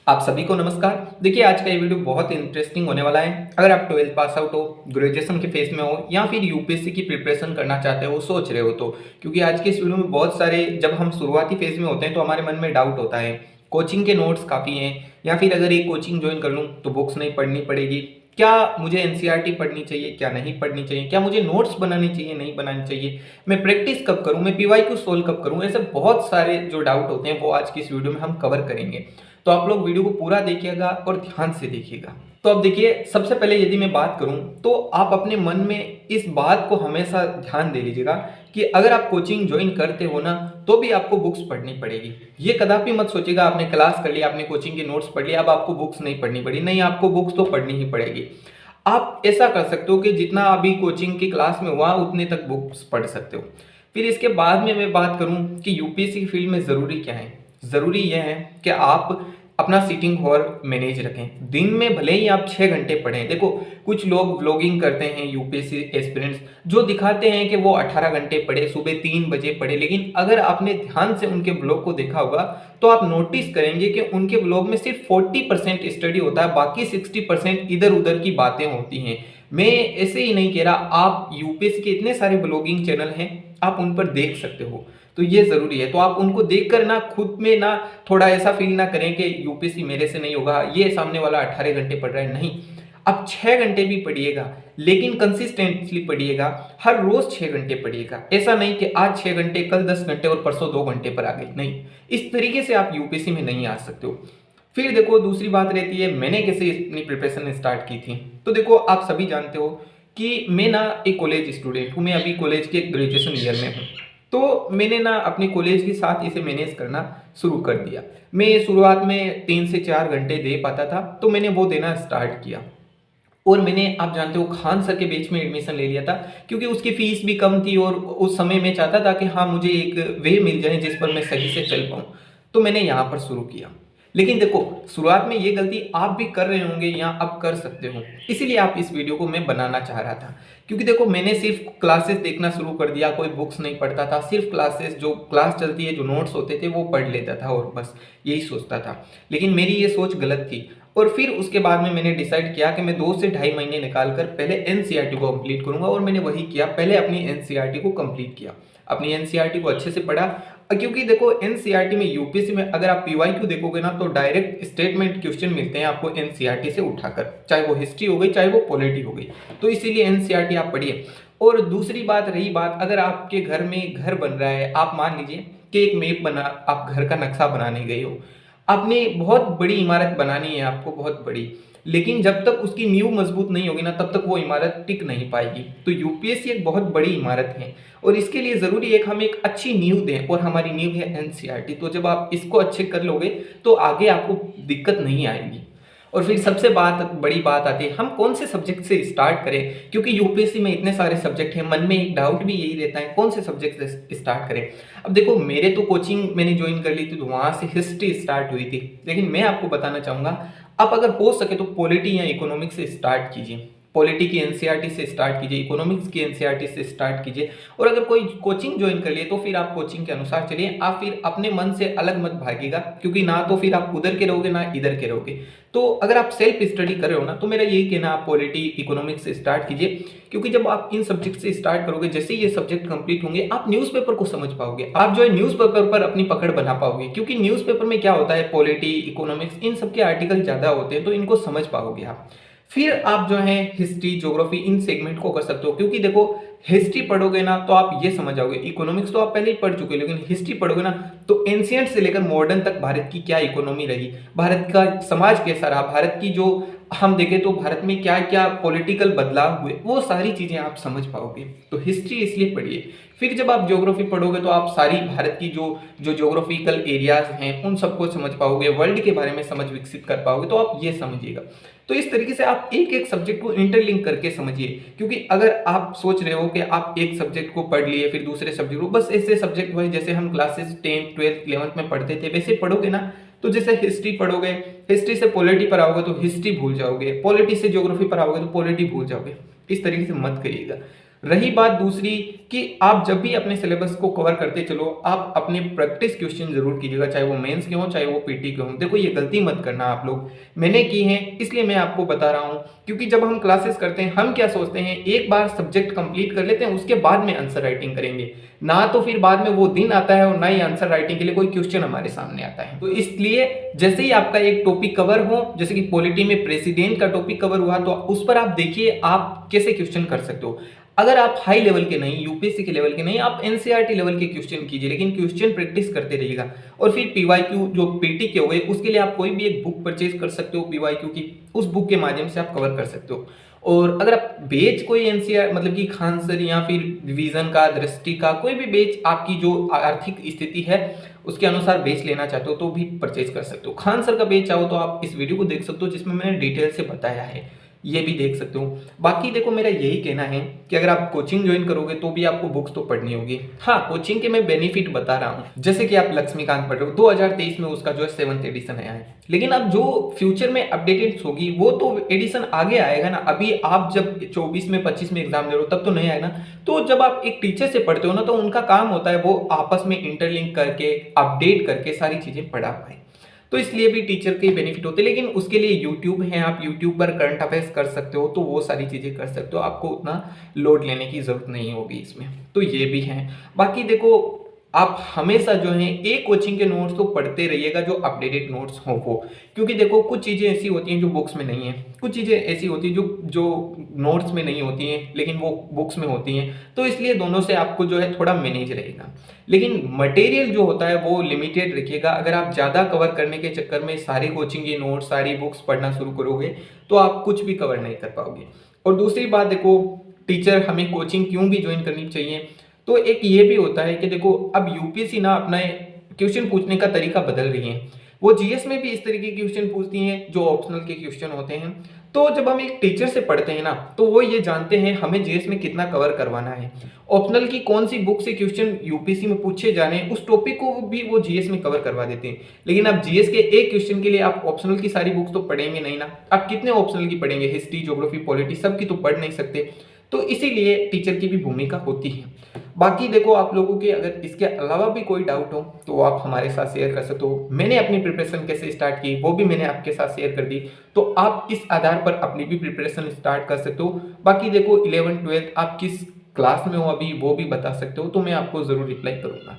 आप सभी को नमस्कार। देखिए आज का ये वीडियो बहुत इंटरेस्टिंग होने वाला है। अगर आप 12th पास आउट हो, ग्रेजुएशन के फेज में हो या फिर यूपीएससी की प्रिपरेशन करना चाहते हो, सोच रहे हो तो, क्योंकि आज के इस वीडियो में बहुत सारे, जब हम शुरुआती फेज में होते हैं तो हमारे मन में डाउट होता है, कोचिंग के नोट्स काफ़ी हैं या फिर अगर एक कोचिंग ज्वाइन कर लूँ तो बुक्स नहीं पढ़नी पड़ेगी, क्या मुझे एनसीईआरटी पढ़नी चाहिए, क्या नहीं पढ़नी चाहिए, क्या मुझे नोट्स बनाने चाहिए, नहीं बनाने चाहिए, मैं प्रैक्टिस कब करूं, मैं पीवाईक्यू सोल्व कब करूं, ऐसे बहुत सारे जो डाउट होते हैं वो आज की इस वीडियो में हम कवर करेंगे। तो आप लोग वीडियो को पूरा देखिएगा और ध्यान से देखिएगा। तो अब देखिए, सबसे पहले यदि मैं बात करूं तो आप अपने मन में इस बात को हमेशा ध्यान दे लीजिएगा कि अगर आप कोचिंग ज्वाइन करते हो ना तो भी आपको बुक्स पढ़नी पड़ेगी। ये कदापि मत सोचिएगा आपने क्लास कर लिया, आपने कोचिंग के नोट्स पढ़ लिया, अब आपको बुक्स नहीं पढ़नी पड़ी। नहीं, आपको बुक्स तो पढ़नी ही पड़ेगी। आप ऐसा कर सकते हो कि जितना अभी कोचिंग की क्लास में हुआ उतने तक बुक्स पढ़ सकते हो। फिर इसके बाद में मैं बात करूं कि यूपीएससी की फील्ड में ज़रूरी क्या है। ज़रूरी यह है कि आप अपना सीटिंग हॉर मैनेज रखें। दिन में भले ही आप 6 घंटे पढ़ें। देखो, कुछ लोग व्लॉगिंग करते हैं यूपीएससी एस्पिरेंट्स, जो दिखाते हैं कि वो 18 घंटे पढ़े, सुबह 3 बजे पढ़े, लेकिन अगर आपने ध्यान से उनके ब्लॉग को देखा होगा तो आप नोटिस करेंगे कि उनके ब्लॉग में सिर्फ 40% स्टडी होता है, बाकी 60% इधर उधर की बातें होती हैं। मैं ऐसे ही नहीं कह रहा, आप यूपीएससी के इतने सारे ब्लॉगिंग चैनल हैं, आप उन पर देख सकते हो। तो ये ज़रूरी है। तो आप उनको देखकर ना खुद में ना थोड़ा ऐसा फील ना करें कि यूपीएससी मेरे से नहीं होगा, ये सामने वाला 18 घंटे पढ़ रहा है। नहीं, आप 6 घंटे भी पढ़िएगा, लेकिन कंसिस्टेंटली पढ़िएगा, हर रोज 6 घंटे पढ़िएगा। ऐसा नहीं कि आज 6 घंटे, कल 10 घंटे और परसों 2 घंटे पर आ गए। नहीं, इस तरीके से आप यूपीएससी में नहीं आ सकते हो। फिर देखो, दूसरी बात रहती है मैंने कैसे अपनी प्रिपरेशन स्टार्ट की थी। तो देखो, आप सभी जानते हो कि मैं ना एक कॉलेज स्टूडेंट हूँ, मैं अभी कॉलेज के ग्रेजुएशन ईयर में हूँ। तो मैंने ना अपने कॉलेज के साथ इसे मैनेज करना शुरू कर दिया। मैं शुरुआत में 3 से 4 घंटे दे पाता था, तो मैंने वो देना स्टार्ट किया। और मैंने, आप जानते हो, खान सर के बैच में एडमिशन ले लिया था, क्योंकि उसकी फीस भी कम थी और उस समय मैं चाहता था कि हाँ, मुझे एक वे मिल जाए जिस पर मैं सही से चल पाऊँ। तो मैंने यहाँ पर शुरू किया। लेकिन देखो, शुरुआत में ये गलती आप भी कर रहे होंगे या अब कर सकते हो, इसीलिए आप इस वीडियो को मैं बनाना चाह रहा था। क्योंकि देखो, मैंने सिर्फ क्लासेस देखना शुरू कर दिया, कोई बुक्स नहीं पढ़ता था, सिर्फ क्लासेस, जो क्लास चलती है, जो नोट्स होते थे वो पढ़ लेता था और बस यही सोचता था। लेकिन मेरी ये सोच गलत थी। और फिर उसके बाद में मैंने डिसाइड किया कि मैं 2 से ढाई महीने निकाल कर पहले एनसीईआरटी को कंप्लीट करूंगा, और मैंने वही किया। पहले अपनी एनसीईआरटी को कंप्लीट किया, अपनी एनसीईआरटी को अच्छे से पढ़ा। क्योंकि देखो, एनसीईआरटी में, यूपीएससी में अगर आप पीवाईक्यू देखोगे ना तो डायरेक्ट स्टेटमेंट क्वेश्चन मिलते हैं आपको एनसीईआरटी से उठाकर, चाहे वो हिस्ट्री हो गई, चाहे वो पॉलिटी हो गई। तो इसीलिए एनसीईआरटी आप पढ़िए। और दूसरी बात रही बात, अगर आपके घर में घर बन रहा है, आप मान लीजिए कि एक मैप बना, आप घर का नक्शा बनाने गए हो, आपने बहुत बड़ी इमारत बनानी है आपको, बहुत बड़ी, लेकिन जब तक उसकी नींव मजबूत नहीं होगी ना तब तक वो इमारत टिक नहीं पाएगी। तो यूपीएससी एक बहुत बड़ी इमारत है और इसके लिए ज़रूरी है कि हम एक अच्छी नींव दें, और हमारी नींव है एनसीईआरटी। तो जब आप इसको अच्छे कर लोगे तो आगे आपको दिक्कत नहीं आएगी। और फिर सबसे बड़ी बात आती है, हम कौन से सब्जेक्ट से स्टार्ट करें, क्योंकि यूपीएससी में इतने सारे सब्जेक्ट हैं। मन में एक डाउट भी यही रहता है, कौन से सब्जेक्ट से स्टार्ट करें। अब देखो, मेरे तो कोचिंग मैंने ज्वाइन कर ली थी तो वहाँ से हिस्ट्री स्टार्ट हुई थी, लेकिन मैं आपको बताना चाहूँगा, आप अगर हो सके तो पॉलिटी या इकोनॉमिक्स से स्टार्ट कीजिए। पॉलिटी की एनसीईआरटी से स्टार्ट कीजिए, इकोनॉमिक्स की एनसीईआरटी से स्टार्ट कीजिए। और अगर कोई कोचिंग ज्वाइन कर लिए तो फिर आप कोचिंग के अनुसार चलिए। आप फिर अपने मन से अलग मत भागिएगा, क्योंकि ना तो फिर आप उधर के रहोगे ना इधर के रहोगे। तो अगर आप सेल्फ स्टडी कर रहे हो ना, तो मेरा यही कहना, आप पॉलिटी, इकोनॉमिक्स से स्टार्ट कीजिए। क्योंकि जब आप इन सब्जेक्ट से स्टार्ट करोगे, जैसे ही ये सब्जेक्ट कंप्लीट होंगे, आप न्यूज़पेपर को समझ पाओगे, आप जो है न्यूज़पेपर पर अपनी पकड़ बना पाओगे। क्योंकि न्यूज़पेपर में क्या होता है, पॉलिटी, इकोनॉमिक्स, इन सब के आर्टिकल ज़्यादा होते हैं, तो इनको समझ पाओगे आप। फिर आप जो है हिस्ट्री, ज्योग्राफी, इन सेगमेंट को कर सकते हो। क्योंकि देखो, हिस्ट्री पढ़ोगे ना तो आप ये समझ जाओगे, इकोनॉमिक्स तो आप पहले ही पढ़ चुके हो, लेकिन हिस्ट्री पढ़ोगे ना तो एंशियंट से लेकर मॉडर्न तक भारत की क्या इकोनॉमी रही, भारत का समाज कैसा रहा, भारत की जो हम देखें तो भारत में क्या क्या पॉलिटिकल बदलाव हुए, वो सारी चीज़ें आप समझ पाओगे। तो हिस्ट्री इसलिए पढ़िए। फिर जब आप ज्योग्राफी पढ़ोगे तो आप सारी भारत की जो जो ज्योग्राफिकल एरियाज हैं उन सबको समझ पाओगे, वर्ल्ड के बारे में समझ विकसित कर पाओगे। तो आप ये समझिएगा। तो इस तरीके से आप एक एक सब्जेक्ट को इंटरलिंक करके समझिए। क्योंकि अगर आप सोच रहे हो कि आप एक सब्जेक्ट को पढ़ लिए फिर दूसरे सब्जेक्ट को, बस ऐसे सब्जेक्ट वाइज जैसे हम क्लासेस 10th 12th 11th में पढ़ते थे वैसे पढ़ोगे ना, तो जैसे हिस्ट्री पढ़ोगे, हिस्ट्री से पॉलिटी पर आओगे तो हिस्ट्री भूल जाओगे, पॉलिटी से ज्योग्राफी पर आओगे तो पॉलिटी भूल जाओगे। इस तरीके से मत करिएगा। रही बात दूसरी कि आप जब भी अपने सिलेबस को कवर करते चलो, आप अपने प्रैक्टिस क्वेश्चन ज़रूर कीजिएगा, चाहे वो मेंस के हों, चाहे वो पीटी के हों। देखो ये गलती मत करना आप लोग, मैंने की है इसलिए मैं आपको बता रहा हूँ। क्योंकि जब हम क्लासेस करते हैं, हम क्या सोचते हैं, एक बार सब्जेक्ट कंप्लीट कर लेते हैं, उसके बाद में आंसर राइटिंग करेंगे। ना तो फिर बाद में वो दिन आता है और ना ही आंसर राइटिंग के लिए कोई क्वेश्चन हमारे सामने आता है। तो इसलिए जैसे ही आपका एक टॉपिक कवर हो, जैसे कि पॉलिटी में प्रेसिडेंट का टॉपिक कवर हुआ, तो उस पर आप देखिए आप कैसे क्वेश्चन कर सकते हो। अगर आप हाई लेवल के नहीं, यूपीएससी के लेवल के नहीं, आप एनसीईआरटी लेवल के क्वेश्चन कीजिए, लेकिन क्वेश्चन प्रैक्टिस करते रहिएगा। और फिर पीवाईक्यू जो पीटी के हो गए, उसके लिए आप कोई भी एक बुक परचेज कर सकते हो पीवाईक्यू की, उस बुक के माध्यम से आप कवर कर सकते हो। और अगर आप बेच कोई एनसीईआर मतलब कि खान सर या फिर रिवीजन का, दृष्टि का, कोई भी बेच आपकी जो आर्थिक स्थिति है उसके अनुसार बेच लेना चाहते हो तो भी परचेज कर सकते हो। खान सर का बेच चाहो तो आप इस वीडियो को देख सकते हो, जिसमें मैंने डिटेल से बताया है, ये भी देख सकते हो। बाकी देखो मेरा यही कहना है कि अगर आप कोचिंग ज्वाइन करोगे तो भी आपको बुक्स तो पढ़नी होगी। हाँ, कोचिंग के मैं बेनिफिट बता रहा हूँ, जैसे कि आप लक्ष्मीकांत पढ़ रहे हो, 2023 में उसका जो है 7th एडिशन आया है, लेकिन अब जो फ्यूचर में अपडेटेड होगी वो तो एडिशन आगे आएगा ना। अभी आप जब 24 में 25 में एग्जाम दे रहे हो तब तो नहीं आएगा ना। तो जब आप एक टीचर से पढ़ते हो ना, तो उनका काम होता है वो आपस में इंटरलिंक करके, अपडेट करके सारी चीजें पढ़ा पाए। तो इसलिए भी टीचर के बेनिफिट होते हैं, लेकिन उसके लिए यूट्यूब है, आप यूट्यूब पर करंट अफेयर्स कर सकते हो, तो वो सारी चीज़ें कर सकते हो, आपको उतना लोड लेने की ज़रूरत नहीं होगी इसमें। तो ये भी है। बाकी देखो आप हमेशा जो है एक कोचिंग के नोट्स तो पढ़ते रहिएगा जो अपडेटेड नोट्स हो वो, क्योंकि देखो कुछ चीज़ें ऐसी होती हैं जो बुक्स में नहीं है, कुछ चीज़ें ऐसी होती हैं जो जो नोट्स में नहीं होती हैं लेकिन वो बुक्स में होती हैं। तो इसलिए दोनों से आपको जो है थोड़ा मैनेज रहेगा, लेकिन मटेरियल जो होता है वो लिमिटेड रखिएगा। अगर आप ज़्यादा कवर करने के चक्कर में सारी कोचिंग की नोट्स, सारी बुक्स पढ़ना शुरू करोगे तो आप कुछ भी कवर नहीं कर पाओगे। और दूसरी बात देखो, टीचर हमें कोचिंग क्यों भी ज्वाइन करनी चाहिए, तो एक ये भी होता है कि देखो अब यूपीएससी ना अपना क्वेश्चन पूछने का तरीका बदल रही है। वो जीएस में भी इस तरीके के क्वेश्चन पूछती हैं जो ऑप्शनल के क्वेश्चन होते हैं। तो जब हम एक टीचर से पढ़ते हैं ना, तो वो ये जानते हैं हमें जीएस में कितना कवर करवाना है, ऑप्शनल की कौन सी बुक से क्वेश्चन यूपीएससी में पूछे जाने हैं, उस टॉपिक को भी वो जीएस में कवर करवा देते हैं। लेकिन अब जीएस के एक क्वेश्चन के लिए आप ऑप्शनल की सारी बुक्स तो पढ़ेंगे नहीं ना। आप कितने ऑप्शनल की पढ़ेंगे, हिस्ट्री, ज्योग्राफी, पॉलिटी, सबकी तो पढ़ नहीं सकते। तो इसीलिए टीचर की भी भूमिका होती है। बाकी देखो आप लोगों के अगर इसके अलावा भी कोई डाउट हो तो आप हमारे साथ शेयर कर सकते हो। मैंने अपनी प्रिपरेशन कैसे स्टार्ट की वो भी मैंने आपके साथ शेयर कर दी, तो आप इस आधार पर अपनी भी प्रिपरेशन स्टार्ट कर सकते हो। बाकी देखो 11th 12th आप किस क्लास में हो अभी वो भी बता सकते हो, तो मैं आपको ज़रूर रिप्लाई करूँगा।